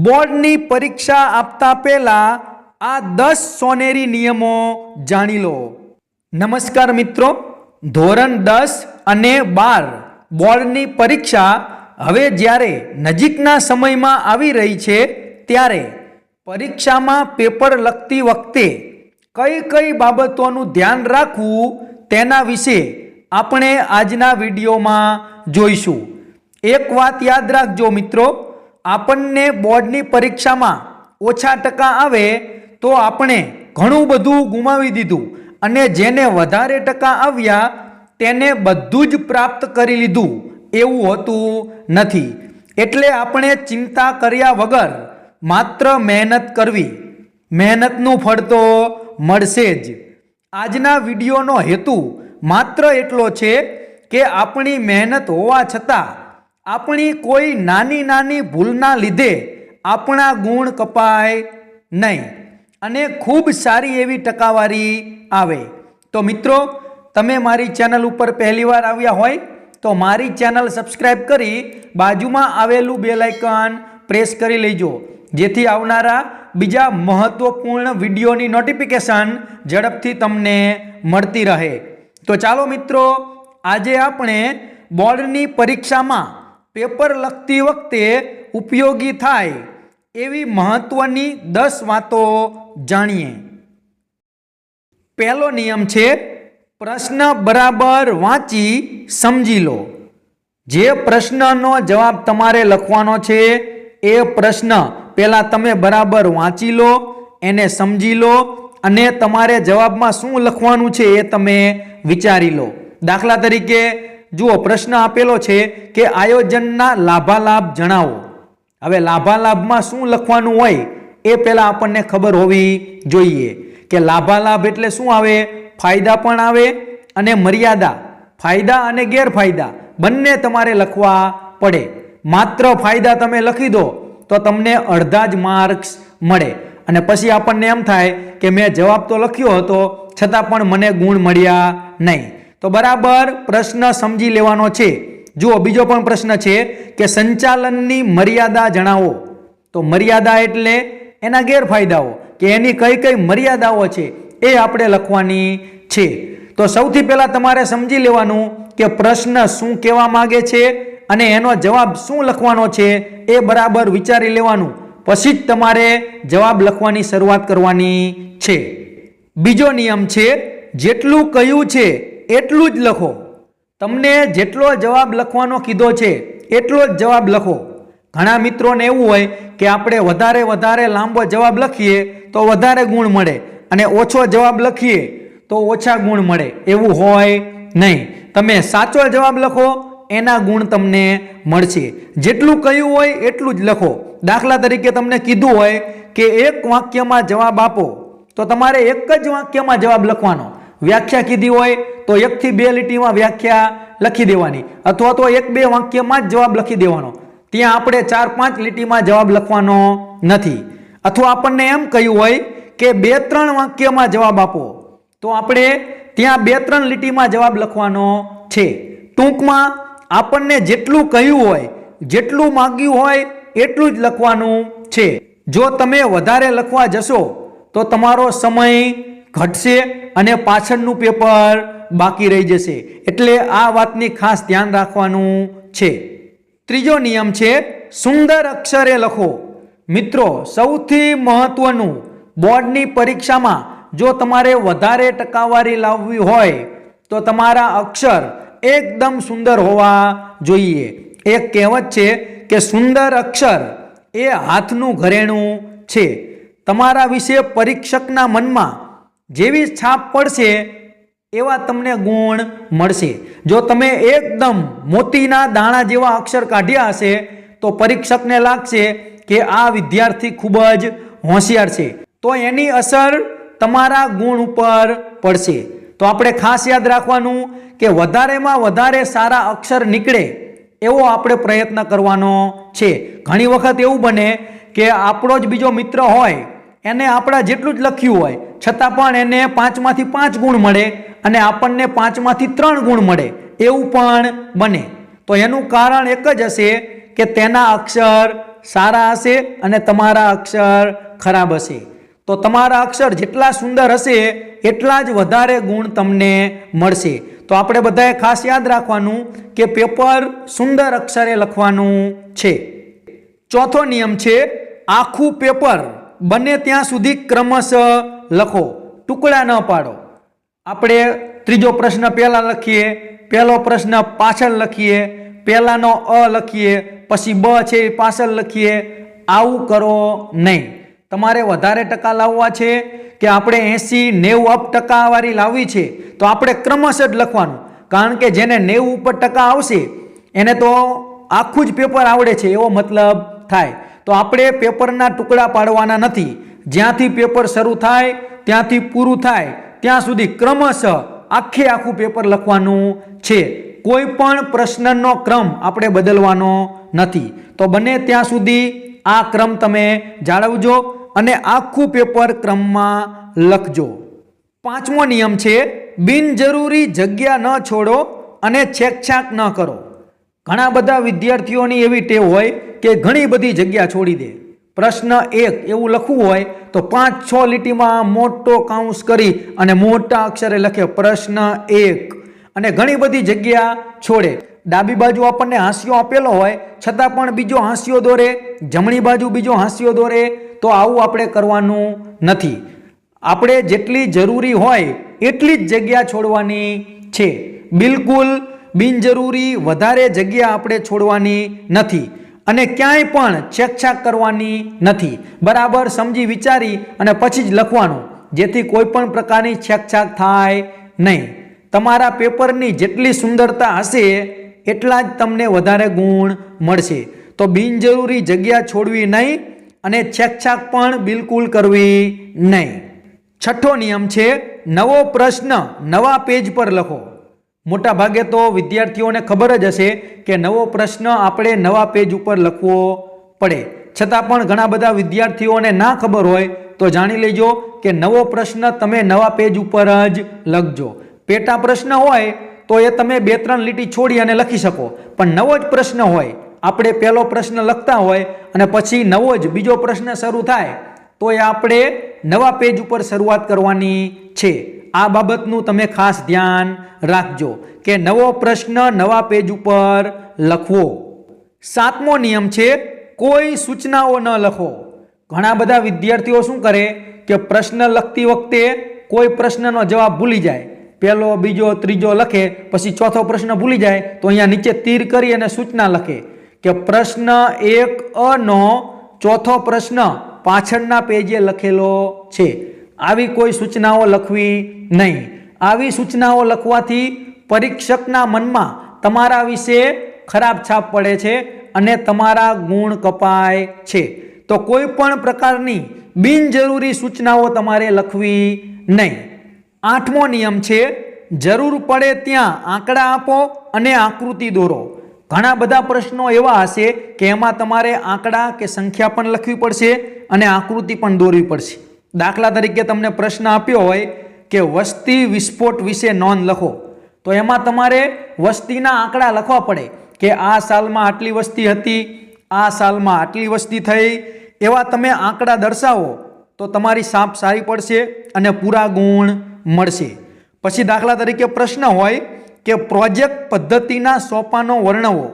બોર્ડની પરીક્ષા આપતા પહેલા આ 10 સોનેરી નિયમો જાણી લો। નમસ્કાર મિત્રો, ધોરણ 10 અને 12 બોર્ડની પરીક્ષા હવે જ્યારે નજીકના સમયમાં આવી રહી છે ત્યારે પરીક્ષામાં પેપર લખતી વખતે કઈ કઈ બાબતોનું ધ્યાન રાખવું તેના વિશે આપણે આજના વિડીયોમાં જોઈશું। એક વાત યાદ રાખજો મિત્રો, આપણને બોર્ડની પરીક્ષામાં ઓછા ટકા આવે તો આપણે ઘણું બધું ગુમાવી દીધું અને જેને વધારે ટકા આવ્યા તેને બધું જ પ્રાપ્ત કરી લીધું એવું હોતું નથી। એટલે આપણે ચિંતા કર્યા વગર માત્ર મહેનત કરવી, મહેનતનું ફળ તો મળશે જ। આજના વિડીયોનો હેતુ માત્ર એટલો છે કે આપણી મહેનત હોવા છતાં આપણી કોઈ નાની નાની ભૂલના લીધે આપણા ગુણ કપાય નહીં અને ખૂબ સારી એવી ટકાવારી આવે। તો મિત્રો, તમે મારી ચેનલ ઉપર પહેલીવાર આવ્યા હોય તો મારી ચેનલ સબસ્ક્રાઈબ કરી બાજુમાં આવેલું બેલ આઇકન પ્રેસ કરી લેજો, જેથી આવનારા બીજા મહત્વપૂર્ણ વિડીયોની નોટિફિકેશન ઝડપથી તમને મળતી રહે। તો ચાલો મિત્રો, આજે આપણે બોર્ડની પરીક્ષામાં પેપર લખતી વખતે ઉપયોગી થાય એવી મહત્વની 10 વાતો જાણીએ। પહેલો નિયમ છે, પ્રશ્ન બરાબર વાંચી સમજી લો। જે પ્રશ્નનો જવાબ તમારે લખવાનો છે એ પ્રશ્ન પહેલાં તમે બરાબર વાંચી લો, એને સમજી લો અને તમારે જવાબમાં શું લખવાનું છે એ તમે વિચારી લો। દાખલા તરીકે જુઓ, પ્રશ્ન આપેલો છે કે આયોજનના લાભાલાભ જણાવો। હવે લાભાલાભમાં શું લખવાનું હોય એ પહેલાં આપણને ખબર હોવી જોઈએ કે લાભાલાભ એટલે શું આવે, ફાયદા પણ આવે અને મર્યાદા, ફાયદા અને ગેરફાયદા બંને તમારે લખવા પડે। માત્ર ફાયદા તમે લખી દો તો તમને અડધા જ માર્ક્સ મળે અને પછી આપણને એમ થાય કે મેં જવાબ તો લખ્યો હતો છતાં પણ મને ગુણ મળ્યા નહીં। તો બરાબર પ્રશ્ન સમજી લેવાનો છે। જુઓ, બીજો પણ પ્રશ્ન છે કે સંચાલનની મર્યાદા જણાવો। તો મર્યાદા એટલે એના ગેરફાયદાઓ કે એની કઈ કઈ મર્યાદાઓ છે એ આપણે લખવાની છે। તો સૌથી પહેલાં તમારે સમજી લેવાનું કે પ્રશ્ન શું કહેવા માગે છે અને એનો જવાબ શું લખવાનો છે એ બરાબર વિચારી લેવાનું, પછી જ તમારે જવાબ લખવાની શરૂઆત કરવાની છે। બીજો નિયમ છે, જેટલું કહ્યું છે એટલું જ લખો। તમને જેટલો જવાબ લખવાનો કીધો છે એટલો જ જવાબ લખો। ઘણા મિત્રોને એવું હોય કે આપણે વધારે લાંબો જવાબ લખીએ તો વધારે ગુણ મળે અને ઓછો જવાબ લખીએ તો ઓછા ગુણ મળે, એવું હોય નહીં। તમે સાચો જવાબ લખો, એના ગુણ તમને મળશે। જેટલું કહ્યું હોય એટલું જ લખો। દાખલા તરીકે તમને કીધું હોય કે એક વાક્યમાં જવાબ આપો તો તમારે એક જ વાક્યમાં જવાબ લખવાનો। વ્યાખ્યા કીધી હોય તો 1 થી 2 લીટીમાં વ્યાખ્યા લખી દેવાની અથવા તો 1-2 વાક્યમાં જ જવાબ લખી દેવાનો। ત્યાં આપણે 4-5 લીટીમાં જવાબ લખવાનો નથી। અથવા આપણને એમ કહ્યું હોય કે 2-3 વાક્યમાં જવાબ આપો તો આપણે ત્યાં 2-3 લીટીમાં જવાબ લખવાનો છે। ટૂંકમાં આપણને જેટલું કહ્યું હોય, જેટલું માંગ્યું હોય એટલું જ લખવાનું છે। જો તમે વધારે લખવા જશો તો તમારો સમય ઘટશે અને પાછળનું પેપર બાકી રહી જશે। એટલે આ વાતની ખાસ ધ્યાન રાખવાનું છે। ત્રીજો નિયમ છે, સુંદર અક્ષરે લખો। મિત્રો, સૌથી મહત્વનું, બોર્ડની પરીક્ષામાં જો તમારે વધારે ટકાવારી લાવવી હોય તો તમારા અક્ષર એકદમ સુંદર હોવા જોઈએ। એક કહેવત છે કે સુંદર અક્ષર એ હાથનું ઘરેણું છે। તમારા વિશે પરીક્ષકના મનમાં જેવી છાપ પડશે એવા તમને ગુણ મળશે। જો તમે એકદમ મોતીના દાણા જેવા અક્ષર કાઢ્યા હશે તો પરીક્ષકને લાગશે કે આ વિદ્યાર્થી ખૂબ જ હોશિયાર છે, તો એની અસર તમારા ગુણ ઉપર પડશે। તો આપણે ખાસ યાદ રાખવાનું કે વધારેમાં વધારે સારા અક્ષર નીકળે એવો આપણે પ્રયત્ન કરવાનો છે। ઘણી વખત એવું બને કે આપણો જ બીજો મિત્ર હોય, એને આપણા જેટલું જ લખ્યું હોય છતાં પણ એને 5માંથી 5 ગુણ મળે અને આપણને 5માંથી 3 ગુણ મળે, એવું પણ બને। તો એનું કારણ એક જ હશે કે તેના અક્ષર સારા હશે અને તમારા અક્ષર ખરાબ હશે. તો તમારા અક્ષર જેટલા સુંદર હશે એટલા જ વધારે ગુણ તમને મળશે. તો આપણે બધાએ ખાસ યાદ રાખવાનું કે પેપર સુંદર અક્ષરે લખવાનું છે. ચોથો નિયમ છે આખું પેપર બને ત્યાં સુધી ક્રમશઃ લખો, ટુકડા ન પાડો. આપણે ત્રીજો પ્રશ્ન પહેલા લખીએ, પહેલો પ્રશ્ન પાછળ લખીએ, પહેલાનો અ લખીએ, પછી બ છે એ પાછળ લખીએ. આવું કરો નહીં. તમારે વધારે ટકા લાવવા છે કે આપણે 80-90% વાળી લાવવી છે તો આપણે ક્રમશઃ જ લખવાનું. કારણ કે જેને 90 ઉપર ટકા આવશે એને તો આખું જ પેપર આવડે છે એવો મતલબ થાય. તો આપણે પેપરના ટુકડા પાડવાના નથી. જ્યાંથી પેપર શરૂ થાય ત્યાંથી પૂરું થાય ત્યાં સુધી ક્રમશઃ આખું પેપર લખવાનું છે. કોઈ પણ પ્રશ્નનો ક્રમ આપણે બદલવાનો નથી. તો બને ત્યાં સુધી આ ક્રમ તમે જાળવજો અને આખું પેપર ક્રમમાં લખજો. પાંચમો નિયમ છે બિનજરૂરી જગ્યા ન છોડો અને છેકછાક ન કરો. ઘણા બધા વિદ્યાર્થીઓની એવી ટેવ હોય કે ઘણી બધી જગ્યા છોડી દે. પ્રશ્ન 1 એવું લખવું હોય તો 5-6 લીટીમાં મોટો કાઉન્સ કરી અને મોટા અક્ષરે લખે પ્રશ્ન 1 અને ઘણી બધી જગ્યા છોડે. ડાબી બાજુ આપણને હાંસિયો આપેલો હોય છતાં પણ બીજો હાંસિયો દોરે, જમણી બાજુ બીજો હાંસિયો દોરે. તો આવું આપણે કરવાનું નથી. આપણે જેટલી જરૂરી હોય એટલી જ જગ્યા છોડવાની છે. બિલકુલ બિનજરૂરી વધારે જગ્યા આપણે છોડવાની નથી અને ક્યાંય પણ છેકછાક કરવાની નથી. બરાબર સમજી વિચારી અને પછી જ લખવાનું, જેથી કોઈ પણ પ્રકારની છેકછાક થાય નહીં. તમારા પેપરની જેટલી સુંદરતા હશે એટલા જ તમને વધારે ગુણ મળશે. તો બિનજરૂરી જગ્યા છોડવી નહીં અને છેકછાક પણ બિલકુલ કરવી નહીં. છઠ્ઠો નિયમ છે નવો પ્રશ્ન નવા પેજ પર લખો. મોટા ભાગે તો વિદ્યાર્થીઓને ખબર જ હશે કે નવો પ્રશ્ન આપણે નવા પેજ ઉપર લખવો પડે. છતાં પણ ઘણા બધા વિદ્યાર્થીઓને ના ખબર હોય તો જાણી લેજો કે નવો પ્રશ્ન તમે નવા પેજ ઉપર જ લખજો. પેટા પ્રશ્ન હોય તો એ તમે 2-3 લીટી છોડી અને લખી શકો, પણ નવો જ પ્રશ્ન હોય, આપણે પહેલો પ્રશ્ન લખતા હોય અને પછી નવો જ બીજો પ્રશ્ન શરૂ થાય તો એ આપણે નવા પેજ ઉપર શરૂઆત કરવાની છે. આ બાબતનું તમે ખાસ ધ્યાન રાખજો કે નવો પ્રશ્ન નવા પેજ ઉપર લખવો. 7મો નિયમ છે કોઈ સૂચનાઓ ન લખો. ઘણા બધા વિદ્યાર્થીઓ શું કરે કે પ્રશ્ન લખતી વખતે કોઈ પ્રશ્નનો જવાબ ભૂલી જાય, પહેલો બીજો ત્રીજો લખે, પછી ચોથો પ્રશ્ન ભૂલી જાય તો અહીંયા નીચે તીર કરી અને સૂચના લખે કે પ્રશ્ન 1A નો ચોથો પ્રશ્ન પાછળના પેજે લખેલો છે. આવી કોઈ સૂચનાઓ લખવી નહીં. આવી સૂચનાઓ લખવાથી પરીક્ષકના મનમાં તમારા વિશે ખરાબ છાપ પડે છે અને તમારા ગુણ કપાય છે. તો કોઈ પણ પ્રકારની બિનજરૂરી સૂચનાઓ તમારે લખવી નહીં. 8મો નિયમ છે જરૂર પડે ત્યાં આંકડા આપો અને આકૃતિ દોરો. ઘણા બધા પ્રશ્નો એવા હશે કે એમાં તમારે આંકડા કે સંખ્યા પણ લખવી પડશે અને આકૃતિ પણ દોરવી પડશે. દાખલા તરીકે તમને પ્રશ્ન આપ્યો હોય કે વસ્તી વિસ્ફોટ વિશે નોંધ લખો, તો એમાં તમારે વસ્તીના આંકડા લખવા પડે કે આ સાલમાં આટલી વસ્તી હતી, આ સાલમાં આટલી વસ્તી થઈ. એવા તમે આંકડા દર્શાવો તો તમારી છાપ સારી પડશે અને પૂરા ગુણ મળશે. પછી દાખલા તરીકે પ્રશ્ન હોય કે પ્રોજેક્ટ પદ્ધતિના સોપાનો વર્ણવો,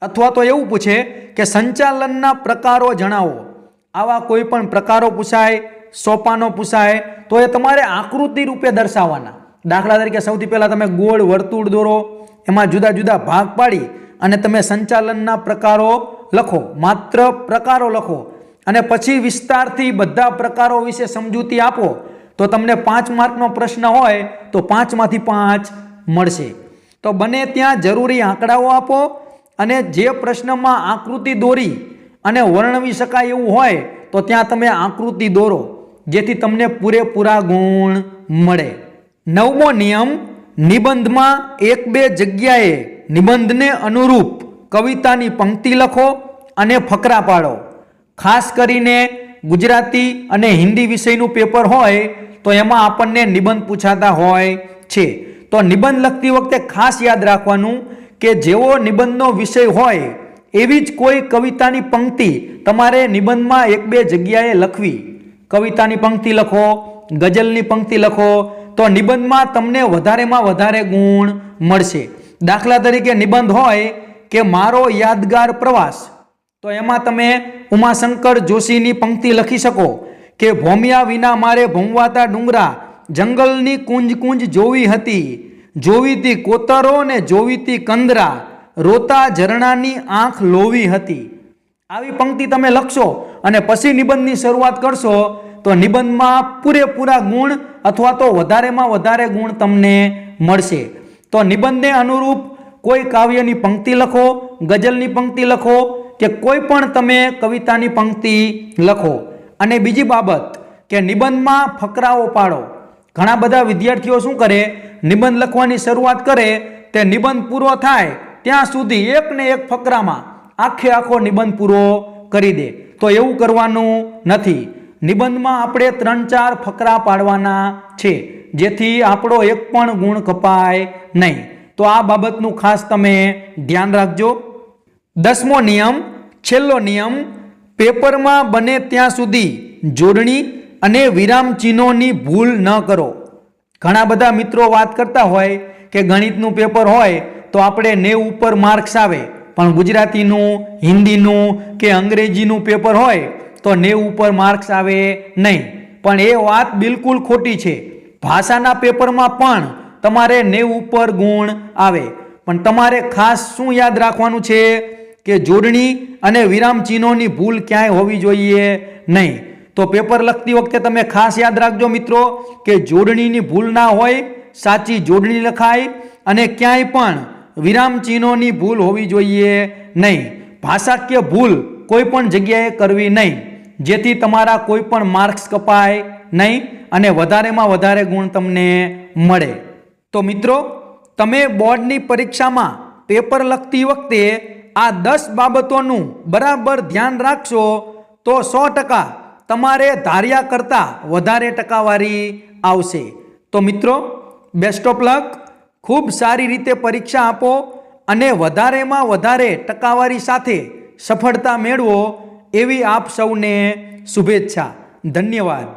અથવા તો એવું પૂછે કે સંચાલનના પ્રકારો જણાવો. આવા કોઈ પણ પ્રકારો પૂછાય, સોપાનો પૂછાય તો એ તમારે આકૃતિ રૂપે દર્શાવવાના. દાખલા તરીકે સૌથી પહેલાં તમે ગોળ વર્તુળ દોરો, એમાં જુદા જુદા ભાગ પાડી અને તમે સંચાલનના પ્રકારો લખો, માત્ર પ્રકારો લખો અને પછી વિસ્તારથી બધા પ્રકારો વિશે સમજૂતી આપો તો તમને 5 માર્કનો પ્રશ્ન હોય તો 5 માંથી 5 મળશે. તો બને ત્યાં જરૂરી આંકડાઓ આપો અને જે પ્રશ્નમાં આકૃતિ દોરી અને વર્ણવી શકાય એવું હોય તો ત્યાં તમે આકૃતિ દોરો, જેથી તમને પૂરેપૂરા ગુણ મળે. 9મો નિયમ નિબંધમાં 1-2 જગ્યાએ નિબંધને અનુરૂપ કવિતાની પંક્તિ લખો અને ફકરા પાડો. ખાસ કરીને ગુજરાતી અને હિન્દી વિષયનું પેપર હોય તો એમાં આપણને નિબંધ પૂછાતા હોય છે. તો નિબંધ લખતી વખતે ખાસ યાદ રાખવાનું કે જેવો નિબંધનો વિષય હોય એવી જ કોઈ કવિતાની પંક્તિ તમારે નિબંધમાં એક બે જગ્યાએ લખવી. કવિતાની પંક્તિ લખો, ગઝલની પંક્તિ લખો, તો નિબંધમાં તમને વધારેમાં વધારે ગુણ મળશે. દાખલા તરીકે નિબંધ હોય કે મારો યાદગાર પ્રવાસ, તો એમાં તમે ઉમાશંકર જોશીની પંક્તિ લખી શકો કે ભોમિયા વિના મારે ભોંગવાતા ડુંગરા, જંગલની કુંજ કુંજ જોવી હતી, જોવીતી કોતરો ને જોવીતી કંદરા, રોતા ઝરણાની આંખ લોવી હતી. આવી પંક્તિ તમે લખશો અને પછી નિબંધની શરૂઆત કરશો તો નિબંધમાં પૂરેપૂરા ગુણ અથવા તો વધારેમાં વધારે ગુણ તમને મળશે. તો નિબંધને અનુરૂપ કોઈ કાવ્યની પંક્તિ લખો, ગઝલની પંક્તિ લખો કે કોઈ પણ તમે કવિતાની પંક્તિ લખો. અને બીજી બાબત કે નિબંધમાં ફકરાઓ પાડો. ઘણા બધા વિદ્યાર્થીઓ શું કરે, નિબંધ લખવાની શરૂઆત કરે તે નિબંધ પૂરો થાય ત્યાં સુધી એક ને એક ફકરામાં આખો નિબંધ પૂરો કરી દે. તો એવું કરવાનું નથી. નિબંધમાં આપણે 3-4 ફકરા પાડવાના છે, જેથી આપણો એક પણ ગુણ કપાય નહીં. તો આ બાબતનું ખાસ તમે ધ્યાન રાખજો. 10મો નિયમ, છેલ્લો નિયમ, પેપરમાં બને ત્યાં સુધી જોડણી અને વિરામચિહ્નોની ભૂલ ન કરો. ઘણા બધા મિત્રો વાત કરતા હોય કે ગણિતનું પેપર હોય તો આપણે 90 ઉપર માર્ક્સ આવે, પણ ગુજરાતીનું, હિન્દીનું કે અંગ્રેજીનું પેપર હોય તો 90 ઉપર માર્ક્સ આવે નહીં. પણ એ વાત બિલકુલ ખોટી છે. ભાષાના પેપરમાં પણ તમારે 90 ઉપર ગુણ આવે, પણ તમારે ખાસ શું યાદ રાખવાનું છે કે જોડણી અને વિરામચિહ્નોની ભૂલ ક્યાંય હોવી જોઈએ નહીં. તો પેપર લખતી વખતે તમે ખાસ યાદ રાખજો મિત્રો કે જોડણીની ભૂલ ના હોય, સાચી જોડણી લખાય અને ક્યાંય પણ વિરામચિહ્નોની ભૂલ હોવી જોઈએ નહીં. ભાષાકીય ભૂલ કોઈ પણ જગ્યાએ કરવી નહીં, જેથી તમારા કોઈ પણ માર્ક્સ કપાય નહીં અને વધારેમાં વધારે ગુણ તમને મળે. તો મિત્રો, તમે બોર્ડની પરીક્ષામાં પેપર લખતી વખતે આ 10 બાબતોનું બરાબર ધ્યાન રાખશો તો 100% તમારે ધાર્યા કરતાં વધારે ટકાવારી આવશે. તો મિત્રો, બેસ્ટ ઓફ લક. ખૂબ સારી રીતે પરીક્ષા આપો અને વધારેમાં વધારે ટકાવારી સાથે સફળતા મેળવો એવી આપ સૌને શુભેચ્છા. ધન્યવાદ.